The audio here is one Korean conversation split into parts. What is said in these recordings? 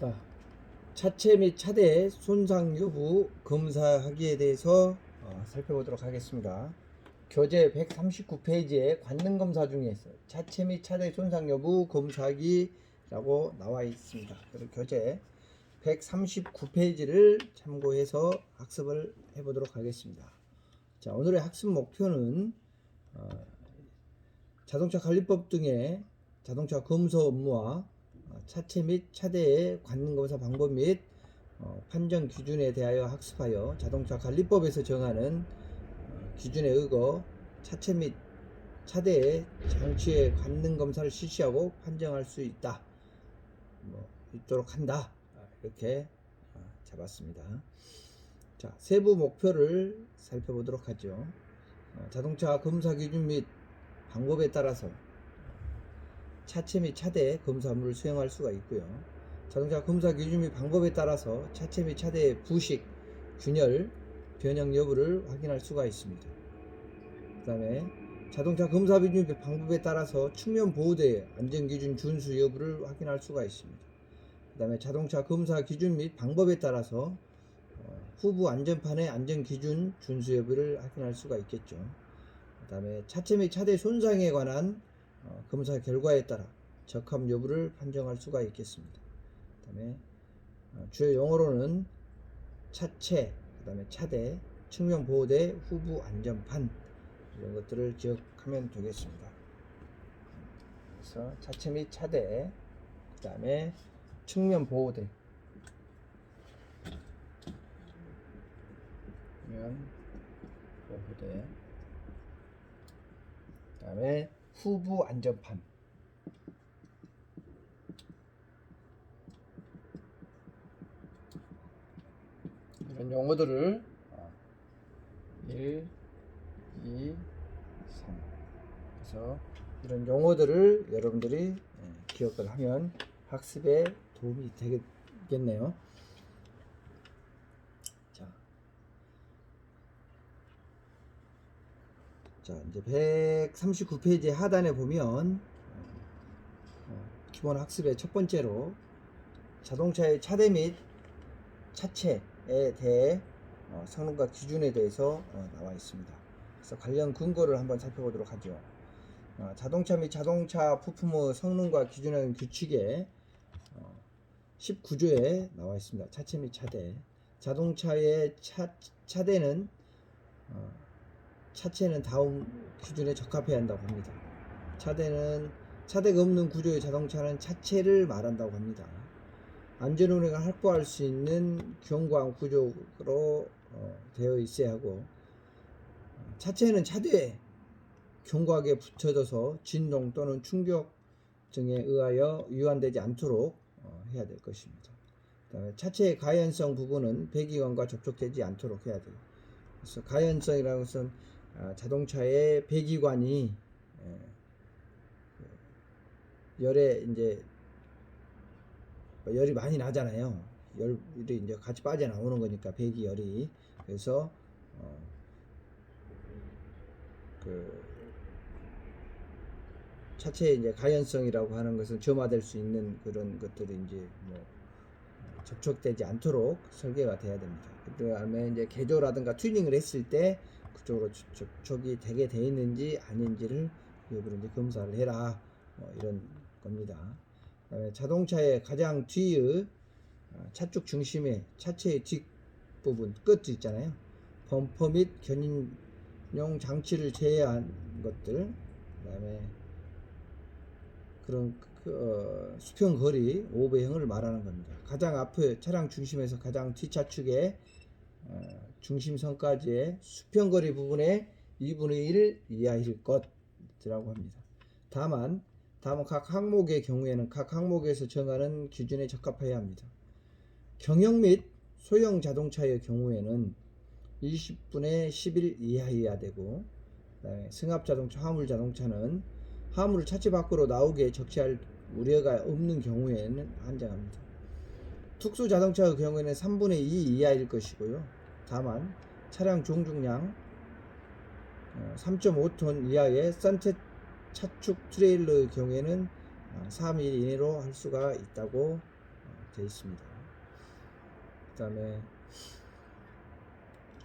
자, 차체 및 차대 손상 여부 검사하기에 대해서 살펴보도록 하겠습니다. 교재 139페이지에 관능 검사 중에서 차체 및 차대 손상 여부 검사하기라고 나와 있습니다. 그래서 교재 139페이지를 참고해서 학습을 해보도록 하겠습니다. 자, 오늘의 학습 목표는 자동차 관리법 등의 자동차 검사 업무와 차체 및 차대의 관능검사 방법 및 판정 기준에 대하여 학습하여 자동차 관리법에서 정하는 기준에 의거 차체 및 차대의 장치의 관능검사를 실시하고 판정할 수 있도록 한다. 이렇게 잡았습니다. 자, 세부 목표를 살펴보도록 하죠. 자동차 검사 기준 및 방법에 따라서 차체 및 차대 검사 업무를 수행할 수가 있고요. 자동차 검사 기준 및 방법에 따라서 차체 및 차대의 부식, 균열, 변형 여부를 확인할 수가 있습니다. 그 다음에 자동차 검사 기준 및 방법에 따라서 측면 보호대의 안전기준 준수 여부를 확인할 수가 있습니다. 그 다음에 자동차 검사 기준 및 방법에 따라서 후부 안전판의 안전기준 준수 여부를 확인할 수가 있겠죠. 그 다음에 차체 및 차대 손상에 관한 검사 결과에 따라 적합 여부를 판정할 수가 있겠습니다. 그 다음에 주요 용어로는 차체, 그 다음에 차대, 측면 보호대, 후부 안전판 이런 것들을 기억하면 되겠습니다. 그래서 차체 및 차대, 그 다음에 측면 보호대, 측면 보호대, 그 다음에 후부 안전판, 이런 용어들을 1, 2, 3 그래서 이런 용어들을 여러분들이 기억을 하면 학습에 도움이 되겠네요. 자, 이제 139페이지 하단에 보면 기본 학습의 첫 번째로 자동차의 차대 및 차체에 대해 성능과 기준에 대해서 나와 있습니다. 그래서 관련 근거를 한번 살펴보도록 하죠. 자동차 및 자동차 부품의 성능과 기준하는 규칙에 19조에 나와 있습니다. 차체 및 차대. 자동차의 차대는 차체는 다음 기준에 적합해야 한다고 합니다. 차대가 없는 구조의 자동차는 차체를 말한다고 합니다. 안전운행을 확보할 수 있는 경관 구조로 되어 있어야 하고, 차체는 차대에 견고하게 붙여져서 진동 또는 충격 등에 의하여 위반되지 않도록 해야 될 것입니다. 그다음에 차체의 가연성 부분은 배기관과 접촉되지 않도록 해야 돼요. 그래서 가연성이라는 것은 자동차의 배기관이 열에 이제 열이 많이 나잖아요. 열이 이제 같이 빠져나오는 거니까 배기열이. 그래서 그 차체의 이제 가연성이라고 하는 것은 점화될 수 있는 그런 것들이 이제 접촉되지 않도록 설계가 돼야 됩니다. 그 다음에 이제 개조라든가 튜닝을 했을 때 그쪽으로 접촉이 되게 돼 있는지 아닌지를 여부를 이제 검사를 해라, 이런 겁니다. 그다음에 자동차의 가장 뒤의 차축 중심의 차체의 뒷부분 끝 있잖아요. 범퍼 및 견인용 장치를 제외한 것들, 그다음에 그런 수평거리 오버형을 말하는 겁니다. 가장 앞의 차량 중심에서 가장 뒷차축의 중심선까지의 수평거리 부분의 2분의 1 이하일 것이라고 합니다. 다만 각 항목의 경우에는 각 항목에서 정하는 기준에 적합해야 합니다. 경영 및 소형 자동차의 경우에는 20분의 11 이하여야 되고, 그다음에 승합 자동차, 화물 자동차는 화물을 차체 밖으로 나오게 적시할 우려가 없는 경우에는 한정합니다. 특수 자동차의 경우에는 3분의 2 이하일 것이고요. 다만 차량 종중량 3.5톤 이하의 썬트 차축 트레일러의 경우에는 3일 이내로 할 수가 있다고 되어 있습니다. 그 다음에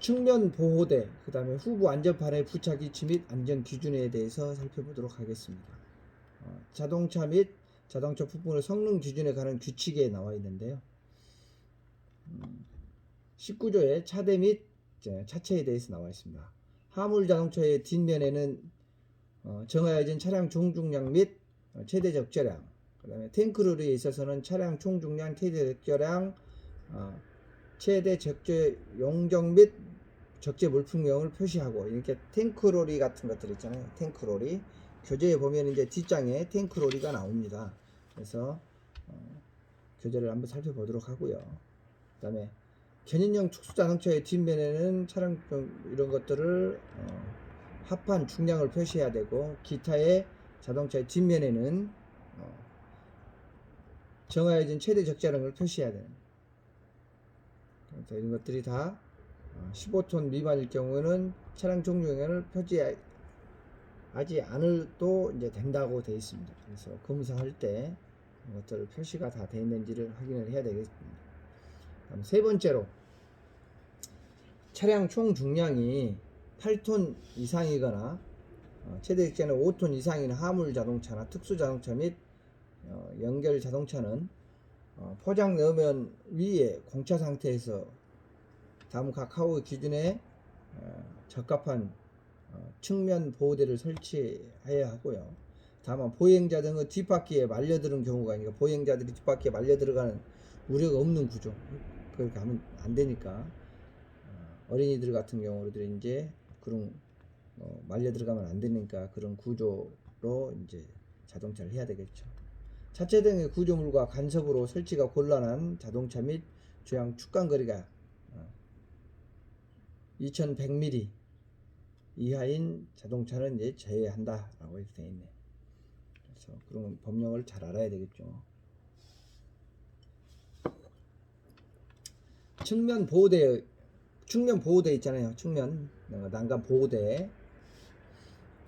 측면 보호대, 그 다음에 후부 안전판의 부착 위치 및 안전 기준에 대해서 살펴보도록 하겠습니다. 자동차 및 자동차 부품의 성능 기준에 관한 규칙에 나와 있는데요. 19조의 차대 및 차체에 대해서 나와 있습니다. 화물 자동차의 뒷면에는 정하여진 차량 총중량 및 최대 적재량, 그 다음에 탱크롤에 있어서는 차량 총중량, 최대 적재량, 최대 적재 용적 및 적재 물품명을 표시하고, 이렇게 탱크로리 같은 것들 있잖아요. 탱크로리 교재에 보면 이제 뒷장에 탱크로리가 나옵니다. 그래서 교재를 한번 살펴보도록 하고요. 그 다음에 견인형 특수자동차의 뒷면에는 차량 이런 것들을 합판 중량을 표시해야 되고, 기타의 자동차의 뒷면에는 정하여진 최대 적재량을 표시해야 됩니다. 이런 것들이 다 15톤 미만일 경우에는 차량 종류를 표지하지 않을도 이제 된다고 되어 있습니다. 그래서 검사할 때 이것들 표시가 다 되어 있는지를 확인을 해야 되겠습니다. 다음 세 번째로, 차량 총 중량이 8톤 이상이거나 최대 적재는 5톤 이상인 화물 자동차나 특수 자동차 및 연결 자동차는 포장 넣으면 위에 공차 상태에서 다음 카카오 기준에 적합한 측면 보호대를 설치해야 하고요. 다만 보행자 등의 뒷바퀴에 말려드는 경우가, 그러니까 보행자들이 뒷바퀴에 말려 들어가는 우려가 없는 구조, 그렇게 하면 안 되니까 어린이들 같은 경우도 이제 그런 말려 들어가면 안 되니까 그런 구조로 이제 자동차를 해야 되겠죠. 차체 등의 구조물과 간섭으로 설치가 곤란한 자동차 및 조향 축간거리가 2100mm 이하인 자동차는 이제 제외한다라고 되어 있네요. 그래서 그런 법령을 잘 알아야 되겠죠. 측면 보호대 있잖아요. 측면 난간 보호대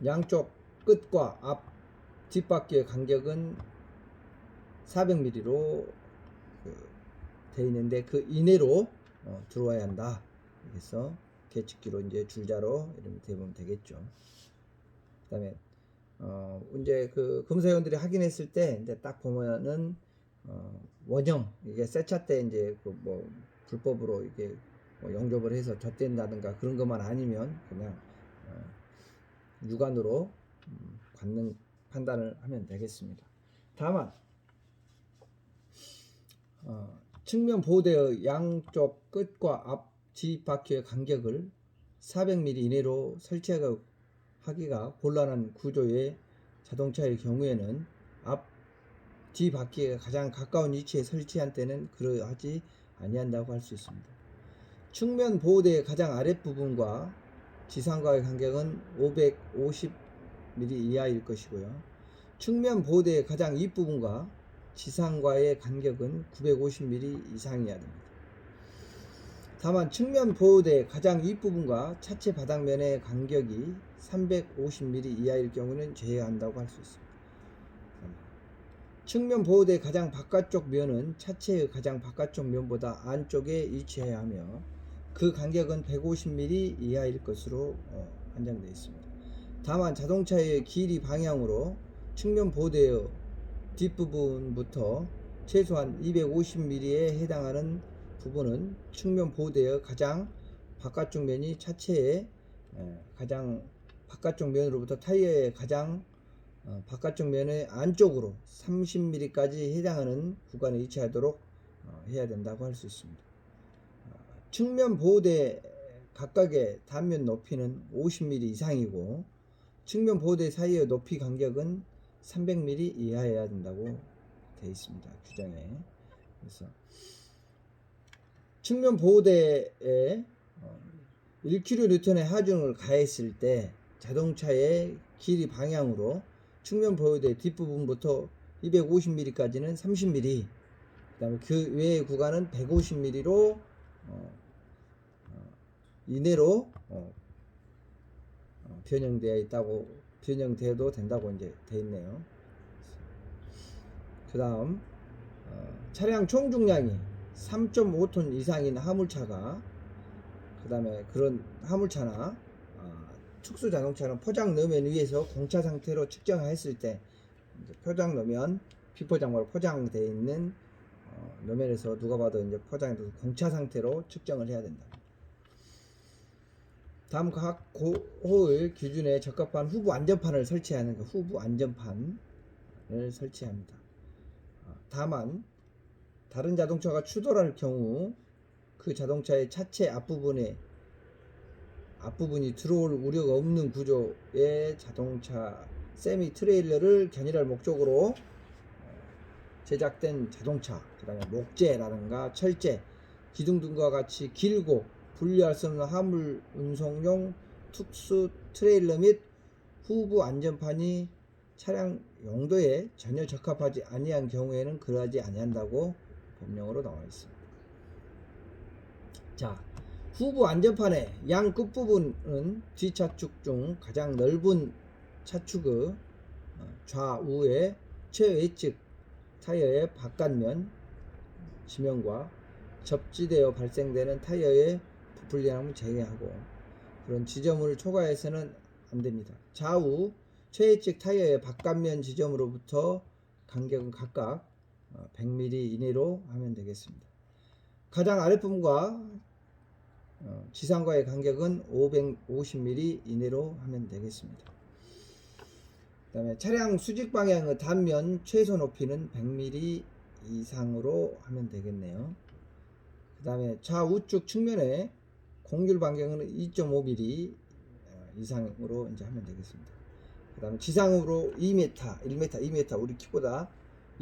양쪽 끝과 앞 뒷바퀴의 간격은 400mm로 되어 있는데 그 이내로 들어와야 한다. 그래서 계측기로 이제 줄자로 이렇게 대보면 되겠죠. 그다음에 이제 그 검사위원들이 확인했을 때 이제 딱 보면은 원형, 이게 새 차 때 이제 그 뭐 불법으로 이게 뭐 영접을 해서 젖댄다든가 그런 것만 아니면 그냥 육안으로 받는 판단을 하면 되겠습니다. 다만 측면 보호대의 양쪽 끝과 앞 뒷바퀴의 간격을 400mm 이내로 설치하기가 곤란한 구조의 자동차의 경우에는 앞 뒷바퀴에 가장 가까운 위치에 설치한 때는 그러하지 아니한다고 할 수 있습니다. 측면 보호대의 가장 아랫부분과 지상과의 간격은 550mm 이하일 것이고요. 측면 보호대의 가장 윗부분과 지상과의 간격은 950mm 이상이어야 됩니다. 다만 측면 보호대의 가장 윗부분과 차체 바닥면의 간격이 350mm 이하일 경우는 제외한다고 할 수 있습니다. 측면 보호대의 가장 바깥쪽 면은 차체의 가장 바깥쪽 면보다 안쪽에 위치해야 하며 그 간격은 150mm 이하일 것으로 한정되어 있습니다. 다만 자동차의 길이 방향으로 측면 보호대의 뒷부분부터 최소한 250mm에 해당하는 부분은 측면 보호대의 가장 바깥쪽 면이 차체의 가장 바깥쪽 면으로부터 타이어의 가장 바깥쪽 면의 안쪽으로 30mm까지 해당하는 구간에 위치하도록 해야 된다고 할 수 있습니다. 측면 보호대 각각의 단면 높이는 50mm 이상이고 측면 보호대 사이의 높이 간격은 300mm 이하여야 된다고 되어 있습니다. 규정에. 그래서 측면 보호대에 1kN의 하중을 가했을 때 자동차의 길이 방향으로 측면 보호대 뒷부분부터 250mm까지는 30mm, 그 다음에 그 외의 구간은 150mm로 이내로 변형되어도 된다고 이제 되어 있네요. 그 다음 차량 총 중량이 3.5톤 이상인 화물차가, 그 다음에 그런 화물차나 특수 자동차는 포장 너면 위에서 공차 상태로 측정했을 때, 포장 너면 비포장으로 포장되어 있는 너면에서 누가 봐도 이제 포장해서 공차 상태로 측정을 해야 된다. 다음 각 호의 기준에 적합한 후부 안전판을 설치하는 그 후부 안전판을 설치합니다. 다만 다른 자동차가 추돌할 경우 그 자동차의 차체 앞부분이 들어올 우려가 없는 구조의 자동차 세미 트레일러를 견인할 목적으로 제작된 자동차, 그 다음에 목재라든가 철제, 기둥 등과 같이 길고 분리할 수 없는 화물 운송용 특수 트레일러 및 후부 안전판이 차량 용도에 전혀 적합하지 아니한 경우에는 그러하지 아니한다고 법령으로 나와 있습니다. 자, 후부 안전판의 양 끝부분은 뒷차축 중 가장 넓은 차축의 좌우의 최외측 타이어의 바깥면 지면과 접지되어 발생되는 타이어의 부풀림을 제외하고 그런 지점을 초과해서는 안됩니다. 좌우 최측 타이어의 바깥면 지점으로부터 간격은 각각 100mm 이내로 하면 되겠습니다. 가장 아랫부분과 지상과의 간격은 550mm 이내로 하면 되겠습니다. 그 다음에 차량 수직 방향의 단면 최소 높이는 100mm 이상으로 하면 되겠네요. 그 다음에 좌우측 측면에 공률 반경은 2.5mm 이상으로 이제 하면 되겠습니다. 그 다음에 지상으로 2m, 1m, 2m 우리 키보다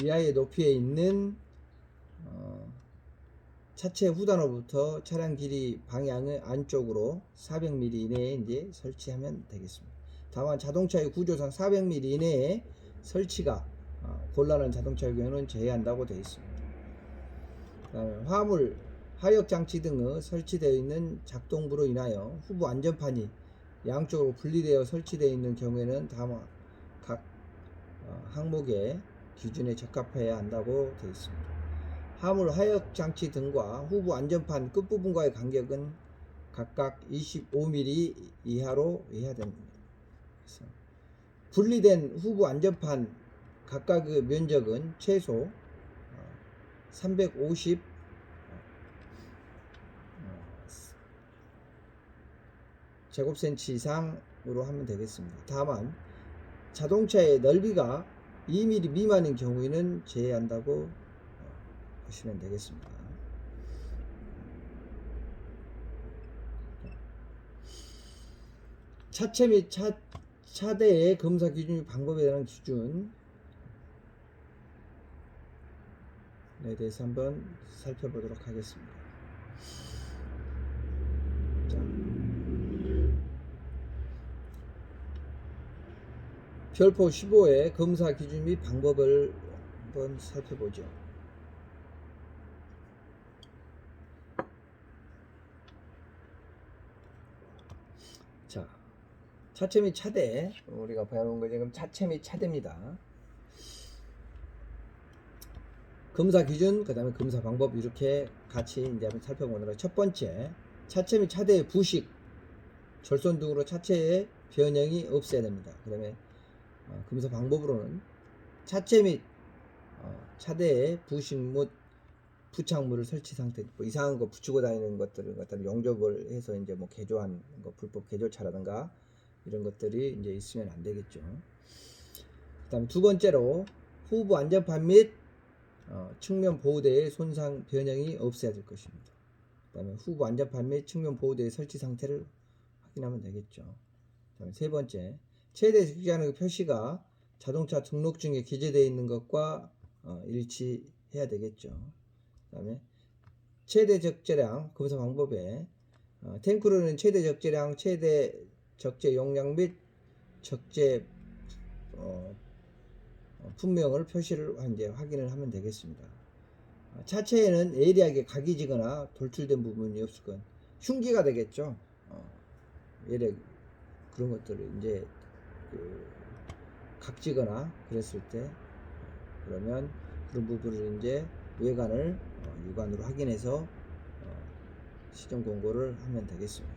이하의 높이에 있는 차체 후단으로부터 차량 길이 방향의 안쪽으로 400mm 이내에 이제 설치하면 되겠습니다. 다만 자동차의 구조상 400mm 이내에 설치가 곤란한 자동차의 경우는 제외한다고 되어 있습니다. 그 다음에 화물, 하역 장치 등의 설치되어 있는 작동부로 인하여 후부 안전판이 양쪽으로 분리되어 설치되어 있는 경우에는 다음 각 항목의 기준에 적합해야 한다고 되어 있습니다. 화물 하역 장치 등과 후부 안전판 끝부분과의 간격은 각각 25mm 이하로 해야 됩니다. 그래서 분리된 후부 안전판 각각의 면적은 최소 350 제곱센치 이상으로 하면 되겠습니다. 다만 자동차의 넓이가 2mm 미만인 경우에는 제외한다고 보시면 되겠습니다. 차체 및 차대의 검사 기준 및 방법에 대한 기준에 대해서 한번 살펴보도록 하겠습니다. 자, 별표 15의 검사 기준 및 방법을 한번 살펴보죠. 자, 차체 및 차대, 우리가 배워놓은 거 지금 차체 및 차대입니다. 검사 기준, 그 다음에 검사 방법 이렇게 같이 이제 한번 살펴보느라 첫 번째, 차체 및 차대의 부식, 절손 등으로 차체의 변형이 없어야 됩니다. 그 다음에 검사 방법으로는 차체 및 차대에 부식 및 부착물을 설치 상태, 뭐 이상한 거 붙이고 다니는 것들을 갖다 용접을 해서 이제 뭐 개조한 거, 불법 개조차라든가 이런 것들이 이제 있으면 안 되겠죠. 그 다음에 두 번째로 후부 안전판 및 측면 보호대의 손상 변형이 없어야 될 것입니다. 그 다음에 후부 안전판 및 측면 보호대의 설치 상태를 확인하면 되겠죠. 그 다음에 세 번째, 최대 적재하는 표시가 자동차 등록증에 기재되어 있는 것과 일치해야 되겠죠. 그 다음에 최대 적재량 검사 방법에 탱크로는 최대 적재량, 최대 적재 용량 및 적재 분명을 표시를 이제 확인을 하면 되겠습니다. 차체에는 예리하게 각이 지거나 돌출된 부분이 없을 건 흉기가 되겠죠. 예리 그런 것들을 이제 각지거나 그랬을 때 그러면 그런 부분을 이제 외관을 육안으로 확인해서 시정 공고를 하면 되겠습니다.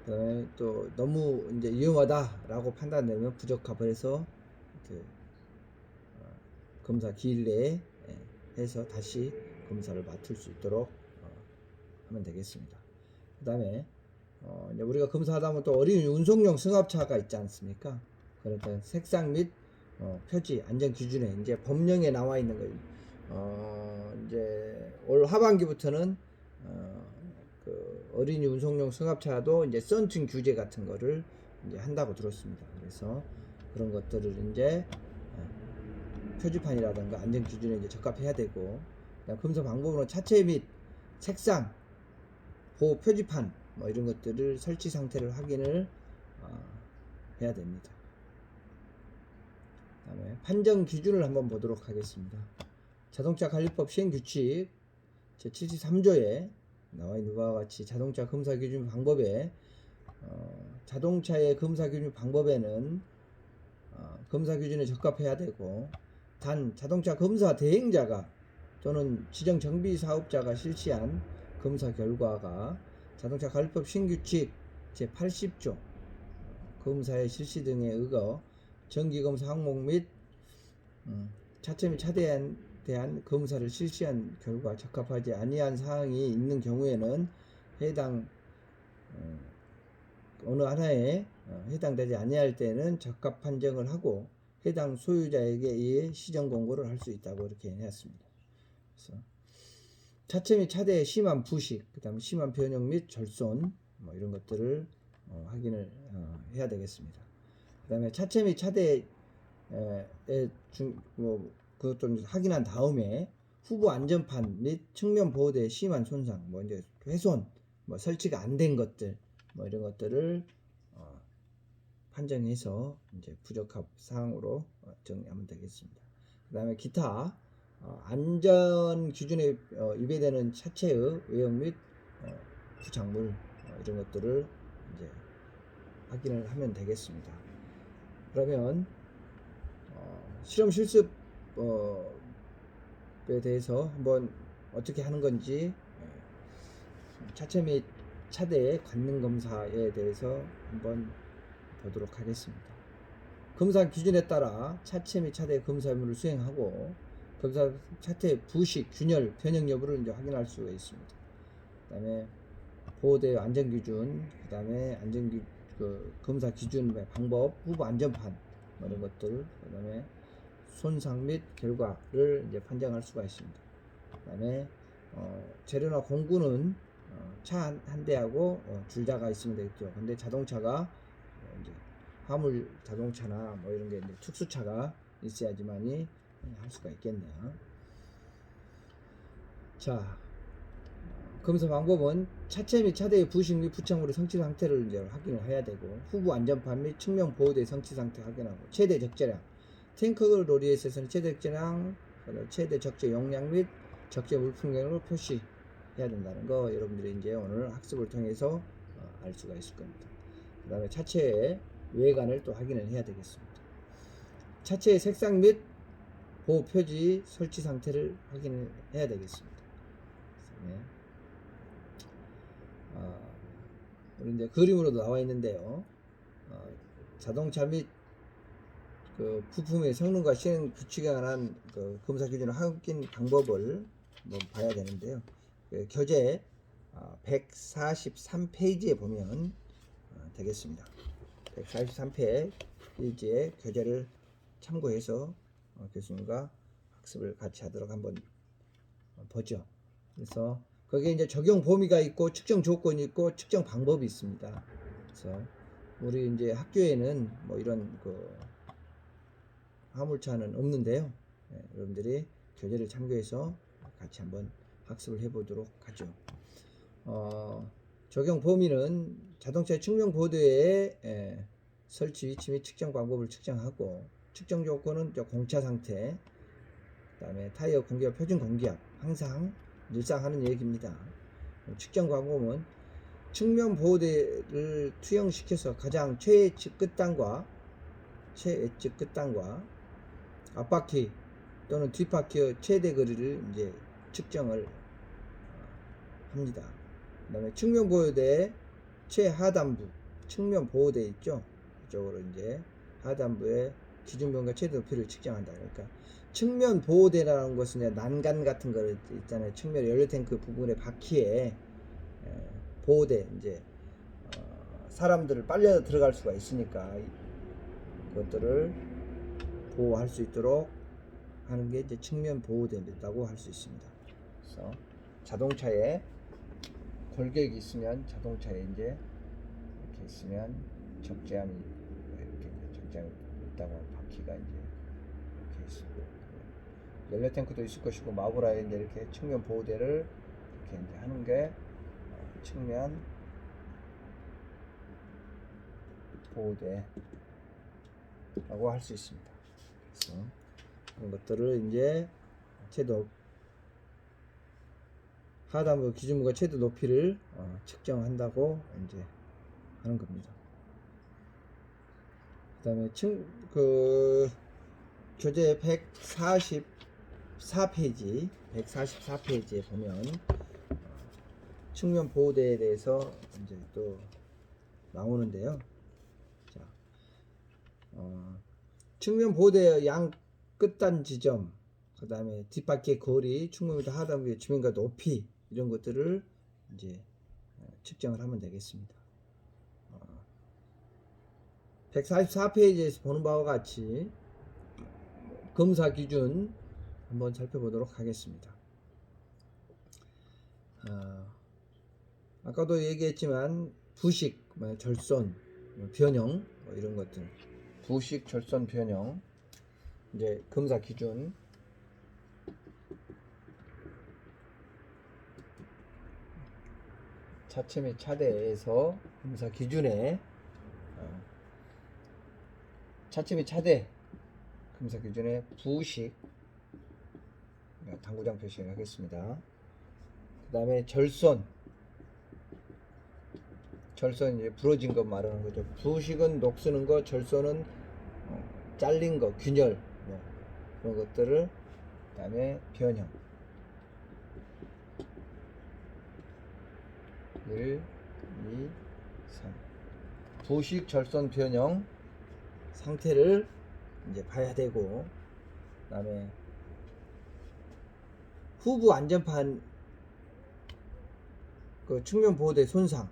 그다음에 또 너무 이제 위험하다라고 판단되면 부적합을 해서 그 검사 기일 내에 해서 다시 검사를 맡을 수 있도록 하면 되겠습니다. 그다음에 이제 우리가 검사하다 보면 또 어린이 운송용 승합차가 있지 않습니까? 그러니까 색상 및 표지 안전 기준에 이제 법령에 나와 있는 거예요. 이제 올 하반기부터는 그 어린이 운송용 승합차도 이제 썬팅 규제 같은 거를 이제 한다고 들었습니다. 그래서 그런 것들을 이제 표지판이라든가 안전 기준에 이제 적합해야 되고, 검사 방법으로 차체 및 색상, 보호 표지판 뭐 이런 것들을 설치 상태를 확인을 해야 됩니다. 그다음에 판정 기준을 한번 보도록 하겠습니다. 자동차 관리법 시행규칙 제73조에 나와 있는 바와 같이 자동차 검사 기준 방법에 자동차의 검사 기준 방법에는 검사 기준에 적합해야 되고, 단 자동차 검사 대행자가 또는 지정 정비 사업자가 실시한 검사 결과가 자동차 관리법 신규칙 제80조 검사의 실시 등에 의거 정기검사 항목 및 차체 및 차대에 대한 검사를 실시한 결과 적합하지 아니한 사항이 있는 경우에는 해당 어느 하나에 해당되지 아니할 때는 적합 판정을 하고 해당 소유자에게 의해 시정 공고를 할 수 있다고 이렇게 해놨습니다. 그래서 차체 및 차대의 심한 부식, 그다음에 심한 변형 및 절손 뭐 이런 것들을 확인을 해야 되겠습니다. 그다음에 차체 및 차대의 그것도 확인한 다음에 후보 안전판 및 측면 보호대의 심한 손상, 뭐 이제 훼손, 뭐 설치가 안 된 것들, 뭐 이런 것들을 판정해서 이제 부적합 사항으로 정리하면 되겠습니다. 그다음에 기타 안전 기준에 위배되는 차체의 외형 및 부착물 이런 것들을 이제 확인을 하면 되겠습니다. 그러면 실험 실습 에 대해서 한번 어떻게 하는 건지 차체 및 차대의 관능 검사에 대해서 한번 보도록 하겠습니다. 검사 기준에 따라 차체 및 차대의 검사 의무를 수행하고 검사 차체의 부식, 균열, 변형 여부를 이제 확인할 수가 있습니다. 그다음에 보호대 안전 기준, 그다음에 검사 기준 방법, 후보 안전판 뭐 이런 것들, 그다음에 손상 및 결과를 이제 판정할 수가 있습니다. 그다음에 재료나 공구는 차 한 대하고 줄자가 있으면 되겠죠. 근데 자동차가 이제 화물 자동차나 뭐 이런 게 이제 특수차가 있어야지만이 할 수가 있겠네요. 자, 검사 방법은 차체 및 차대의 부식 및 부착물의 성취 상태를 이제 확인을 해야 되고, 후보 안전판 및 측면 보호대 성취 상태 확인하고, 최대 적재량, 탱크 로리에 있어서는 최대 적재량, 최대 적재 용량 및 적재 물품량으로 표시해야 된다는 거 여러분들이 이제 오늘 학습을 통해서 알 수가 있을 겁니다. 그 다음에 차체의 외관을 또 확인을 해야 되겠습니다. 차체의 색상 및 보호 표지 설치 상태를 확인을 해야 되겠습니다. 우리 이제 그림으로도 나와 있는데요. 자동차 및 그 부품의 성능과 시행 규칙에 관한 그 검사 기준을 확인 방법을 한번 봐야 되는데요. 그 교재 143페이지에 보면 되겠습니다. 143페이지의 교재를 참고해서 교수님과 학습을 같이 하도록 한번 보죠. 그래서 거기에 이제 적용 범위가 있고 측정 조건이 있고 측정 방법이 있습니다. 그래서 우리 이제 학교에는 뭐 이런 그 화물차는 없는데요. 여러분들이 교재를 참고해서 같이 한번 학습을 해보도록 하죠. 적용 범위는 자동차의 측면 보드의 설치 위치 및 측정 방법을 측정하고, 측정 조건은 공차 상태, 그 다음에 타이어 공기압, 표준 공기압 항상 늘상 하는 얘기입니다. 측정 방법은 측면 보호대를 투영시켜서 가장 최측 끝단과 앞바퀴 또는 뒷바퀴의 최대 거리를 이제 측정을 합니다. 그 다음에 측면 보호대 최하단부, 측면 보호대 있죠? 이쪽으로 이제 하단부의 기준변과 최대 높이를 측정한다. 그러니까 측면 보호대라는 것은 이제 난간 같은 거 있잖아요. 측면 연료탱크 부분의 바퀴에 보호대, 이제 사람들을 빨려 들어갈 수가 있으니까 그것들을 보호할 수 있도록 하는 게 이제 측면 보호대라고 할 수 있습니다. 그래서 자동차에 골격이 있으면 자동차에 이제 이렇게 있으면 적재함이 이렇게 적재함이 있다고 하면 바퀴가 이제 이렇게 있고 연료 탱크도 있을 것이고 마블라에 이제 이렇게 측면 보호대를 이렇게 이제 하는 게 측면 보호대라고 할 수 있습니다. 그래서 그런 것들을 이제 최대 하단부 기준부가 최대 높이를 측정한다고 이제 하는 겁니다. 그다음에 그 교재 144페이지에 보면 측면 보호대에 대해서 이제 또 나오는데요. 자, 측면 보호대의 양 끝단 지점, 그 다음에 뒷바퀴의 거리, 측면부터 하단부의 지면과 높이 이런 것들을 이제 측정을 하면 되겠습니다. 144페이지에서 보는 바와 같이 검사 기준 한번 살펴보도록 하겠습니다. 아까도 얘기했지만 부식, 절손, 변형 이런 것들, 부식, 절손, 변형 이제 검사 기준 차체 및 차대에서 검사 기준에 차체 및 차대 검사 기준에 부식 당구장 표시를 하겠습니다. 그 다음에 절손 이제 부러진 것 말하는 거죠. 부식은 녹쓰는 거, 절손은 잘린 거, 균열 그런 것들을, 그 다음에 변형 1, 2, 3 부식, 절손, 변형 상태를 이제 봐야 되고, 그 다음에 후부 안전판 그 측면 보호대 손상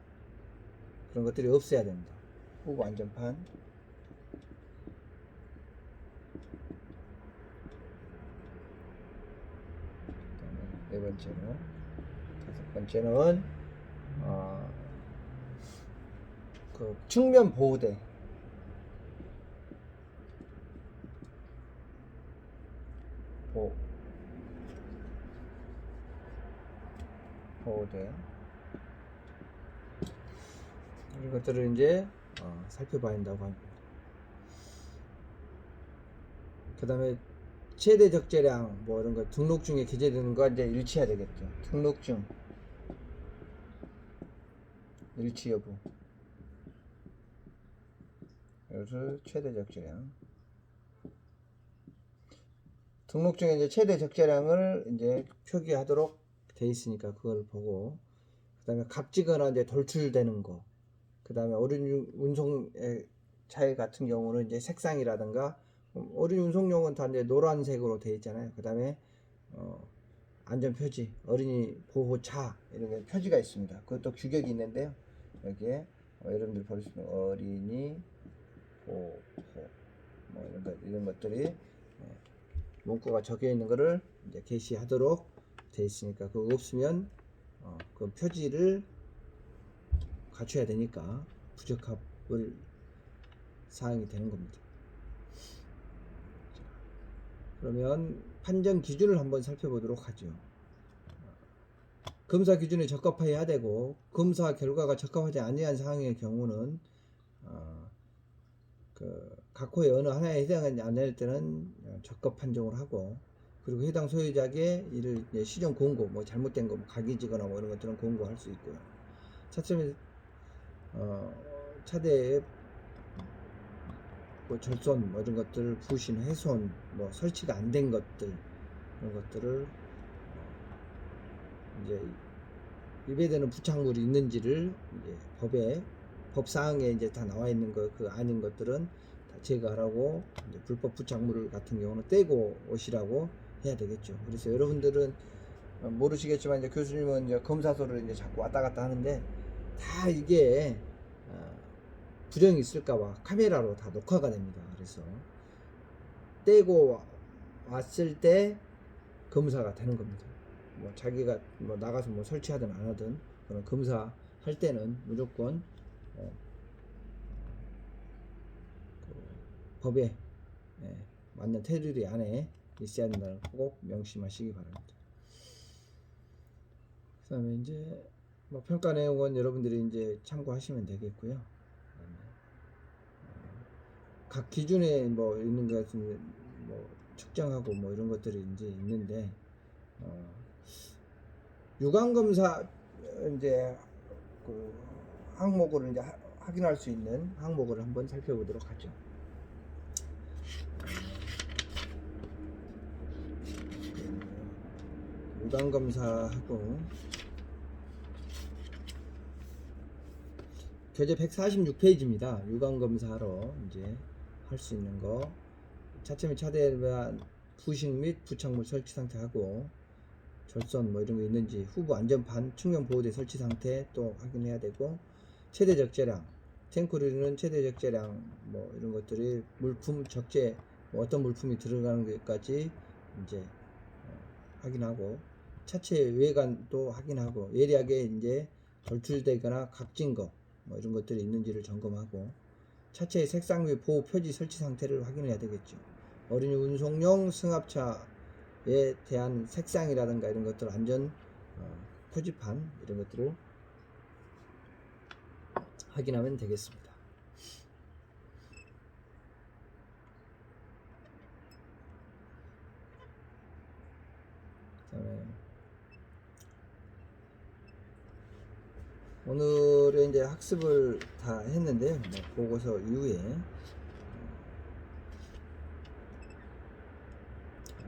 그런 것들이 없어야 됩니다. 후부 안전판, 네 번째로, 다섯 번째는 그 측면 보호대 보호대 이런 것들을 이제 살펴봐야 한다고 합니다. 그 다음에 최대 적재량 이런 거 등록증에 기재되는 거 이제 일치해야 되겠죠. 등록증 일치 여부, 이것을 최대 적재량, 등록증에 이제 최대 적재량을 이제 표기하도록 돼 있으니까 그걸 보고, 그 다음에 값지거나 이제 돌출되는 거, 그 다음에 어린 운송의 차에 같은 경우는 이제 색상이라든가, 어린 운송용은 다 이제 노란색으로 되어 있잖아요. 그 다음에 안전표지, 어린이 보호차 이런 게 표지가 있습니다. 그것도 규격이 있는데요. 여기에 여러분들 볼 수 있는 어린이 보호 이런 것들이 문구가 적혀 있는 것을 이제 게시하도록 되어 있으니까, 그거 없으면 그 표지를 갖춰야 되니까 부적합을 사항이 되는 겁니다. 자, 그러면 판정 기준을 한번 살펴보도록 하죠. 검사 기준에 적합해야 되고, 검사 결과가 적합하지 아니한 사항의 경우는 각 호의 어느 하나에 해당하지 않을 때는 적합 판정을 하고, 그리고 해당 소유자에게 이를 이제 시정 공고, 잘못된 거, 각이지거나 이런 것들은 공고할 수 있고요. 차체 차대의 뭐 절손 뭐 이런 것들, 부신, 훼손, 뭐 설치가 안 된 것들, 이런 것들을 이제 위배되는 부착물이 있는지를 이제 법사항에 이제 다 나와 있는 거, 그 아닌 것들은 다 제거하라고, 이제 불법 부착물 같은 경우는 떼고 오시라고 해야 되겠죠. 그래서 여러분들은 모르시겠지만 이제 교수님은 이제 검사소를 이제 자꾸 왔다 갔다 하는데, 다 이게 부정이 있을까봐 카메라로 다 녹화가 됩니다. 그래서 떼고 왔을 때 검사가 되는 겁니다. 뭐 자기가 뭐 나가서 뭐 설치하든 안 하든, 그런 검사 할 때는 무조건 그 법에 맞는 테두리 안에 있어야 된다는 거 꼭 명심하시기 바랍니다. 그 다음에 이제 뭐 평가 내용은 여러분들이 이제 참고하시면 되겠고요. 각 기준에 뭐 있는 것은 뭐 측정하고 뭐 이런 것들이 이제 있는데, 유관 검사 이제 그 항목을 이제 확인할 수 있는 항목을 한번 살펴보도록 하죠. 유관 검사하고 교재 146페이지입니다. 유관 검사로 이제 할 수 있는 거, 차체 및 차대에 대한 부식 및 부착물 설치 상태하고, 절선 뭐 이런 거 있는지, 후부 안전판, 측면 보호대 설치 상태 또 확인해야 되고, 최대 적재량, 탱크류는 최대 적재량 뭐 이런 것들이, 물품 적재 뭐 어떤 물품이 들어가는 것까지 이제 확인하고, 차체 외관도 확인하고, 예리하게 이제 돌출되거나 각진 거 뭐 이런 것들이 있는지를 점검하고, 차체의 색상 및 보호 표지 설치 상태를 확인해야 되겠죠. 어린이 운송용 승합차에 대한 색상이라든가 이런 것들, 안전 표지판 이런 것들을 확인하면 되겠습니다. 그다음에 오늘은 이제 학습을 다 했는데요. 뭐 보고서 이후에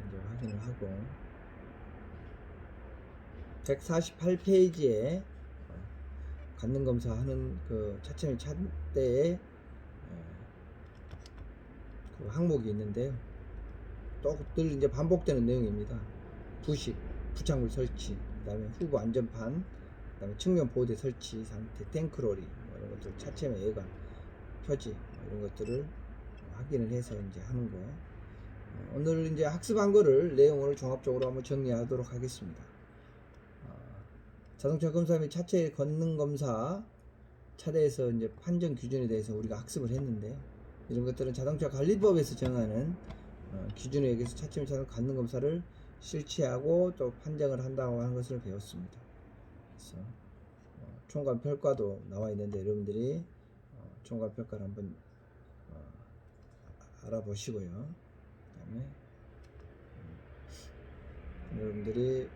이제 확인을 하고, 148페이지에 관능 검사하는 그 차체 및 차대에 그 항목이 있는데요. 또 늘 이제 반복되는 내용입니다. 부식, 부착물 설치, 그다음에 후보 안전판, 그다음에 측면 보호대 설치 상태, 탱크로리 뭐 이런 것들, 차체 및 외관, 표지 뭐 이런 것들을 확인을 해서 이제 하는 거. 오늘 이제 학습한 거를 내용을 종합적으로 한번 정리하도록 하겠습니다. 자동차 검사 및 차체 권능 검사, 차대에서 이제 판정 기준에 대해서 우리가 학습을 했는데요. 이런 것들은 자동차 관리법에서 정하는 기준에 의해서 차체 및 차량 권능 검사를 실시하고 또 판정을 한다고 하는 것을 배웠습니다. 그래서 총괄 평가도 나와 있는데, 여러분들이 총괄 평가를 한번 알아보시고요. 그다음에 여러분들이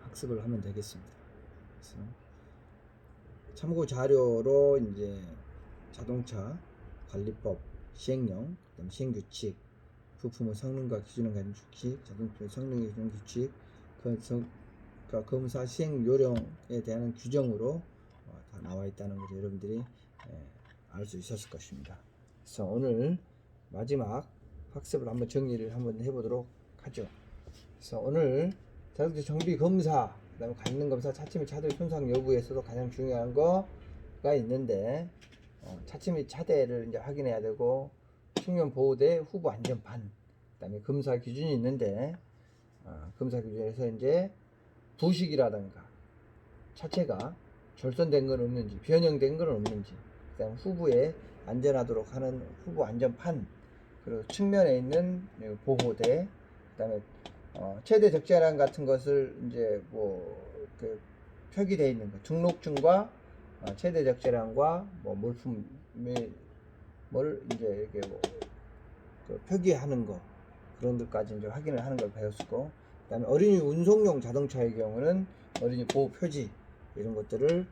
학습을 하면 되겠습니다. 그래서 참고 자료로 이제 자동차 관리법 시행령, 그다음 시행규칙, 부품의 성능과 기준을 가진 규칙, 자동차의 성능의 기준 규칙, 검사 시행 요령에 대한 규정으로 다 나와 있다는 것을 여러분들이 알 수 있었을 것입니다. 그래서 오늘 마지막 학습을 한번 정리를 한번 해보도록 하죠. 그래서 오늘 자동차 정비 검사, 그다음에 관능 검사, 차체 및 차대 손상 여부에서도 가장 중요한 거가 있는데, 차체 및 차대를 이제 확인해야 되고, 측면 보호대, 후보 안전판, 그다음에 검사 기준이 있는데, 검사 기준에서 이제 부식이라든가 차체가 절선된 건 없는지, 변형된 건 없는지, 그다음 후부에 안전하도록 하는 후보 안전판, 그리고 측면에 있는 보호대, 그다음에 최대 적재량 같은 것을 이제 그 표기되어 있는 거, 등록증과 최대 적재량과 뭐 물품을 이제 이렇게 그 표기하는 거, 그런 것까지 이제 확인을 하는 걸 배웠고, 그다음에 어린이 운송용 자동차의 경우는 어린이 보호 표지 이런 것들을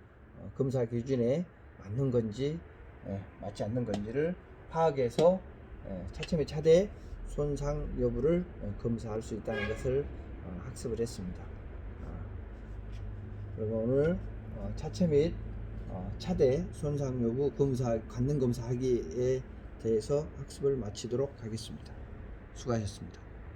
검사 기준에 맞는 건지 맞지 않는 건지를 파악해서 차체 및 차대 손상 여부를 검사할 수 있다는 것을 학습을 했습니다. 그러면 오늘 차체 및 차대 손상 여부 검사 관능 검사하기에 대해서 학습을 마치도록 하겠습니다. 수고하셨습니다.